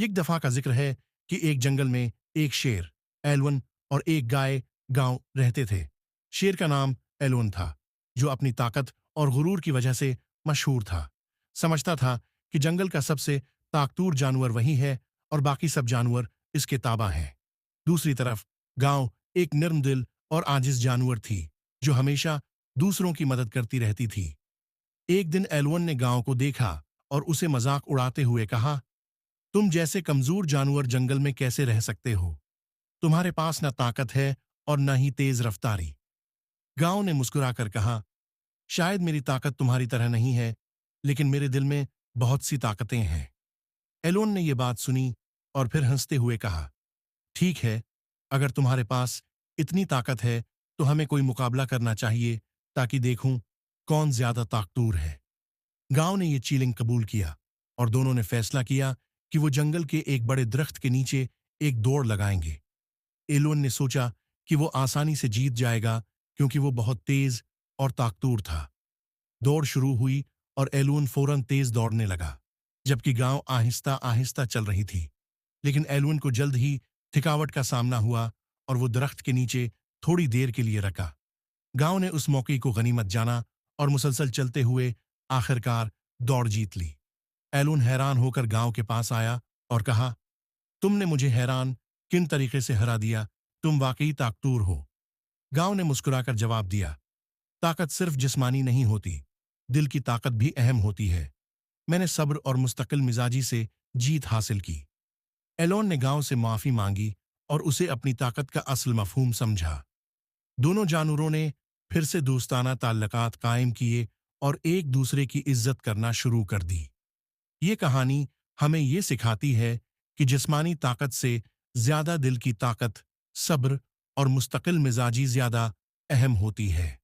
एक दफा का जिक्र है कि एक जंगल में एक शेर, एलवन और एक गाय गांव रहते थे। शेर का नाम एलवन था, जो अपनी ताकत और गुरूर की वजह से मशहूर था। समझता था कि जंगल का सबसे ताकतवर जानवर वही है और बाकी सब जानवर इसके ताबा हैं। दूसरी तरफ गांव एक नर्म दिल और आजिज जानवर थी, जो हमेशा दूसरों की मदद करती रहती थी। एक दिन एलवन ने गांव को देखा और उसे मजाक उड़ाते हुए कहा, तुम जैसे कमजोर जानवर जंगल में कैसे रह सकते हो? तुम्हारे पास न ताकत है और न ही तेज रफ्तारी। गांव ने मुस्कुराकर कहा, शायद मेरी ताकत तुम्हारी तरह नहीं है, लेकिन मेरे दिल में बहुत सी ताकतें हैं। एलोन ने यह बात सुनी और फिर हंसते हुए कहा, ठीक है, अगर तुम्हारे पास इतनी ताकत है तो हमें कोई मुकाबला करना चाहिए, ताकि देखूं कौन ज्यादा ताकतवर है। गांव ने यह चीलिंग कबूल किया और दोनों ने फैसला किया कि वो जंगल के एक बड़े दरख्त के नीचे एक दौड़ लगाएंगे। एलोन ने सोचा कि वो आसानी से जीत जाएगा, क्योंकि वो बहुत तेज और ताकतवर था। दौड़ शुरू हुई और एलोन फौरन तेज दौड़ने लगा, जबकि गांव आहिस्ता आहिस्ता चल रही थी। लेकिन एलोन को जल्द ही थकावट का सामना हुआ और वो दरख्त के नीचे थोड़ी देर के लिए रखा। गांव ने उस मौके को गनीमत जाना और मुसलसल चलते हुए आखिरकार दौड़ जीत ली। एलोन हैरान होकर गांव के पास आया और कहा, तुमने मुझे हैरान किन तरीके से हरा दिया? तुम वाकई ताकतवर हो। गांव ने मुस्कुराकर जवाब दिया, ताकत सिर्फ जिस्मानी नहीं होती, दिल की ताकत भी अहम होती है। मैंने सब्र और मुस्तकिल मिजाजी से जीत हासिल की। एलोन ने गांव से माफी मांगी और उसे अपनी ताकत का असल मफहूम समझा। दोनों जानवरों ने फिर से दोस्ताना ताल्लुकात कायम किए और एक दूसरे की इज्जत करना शुरू कर दी। ये कहानी हमें ये सिखाती है कि जिस्मानी ताकत से ज्यादा दिल की ताकत, सब्र और मुस्तकिल मिजाजी ज्यादा अहम होती है।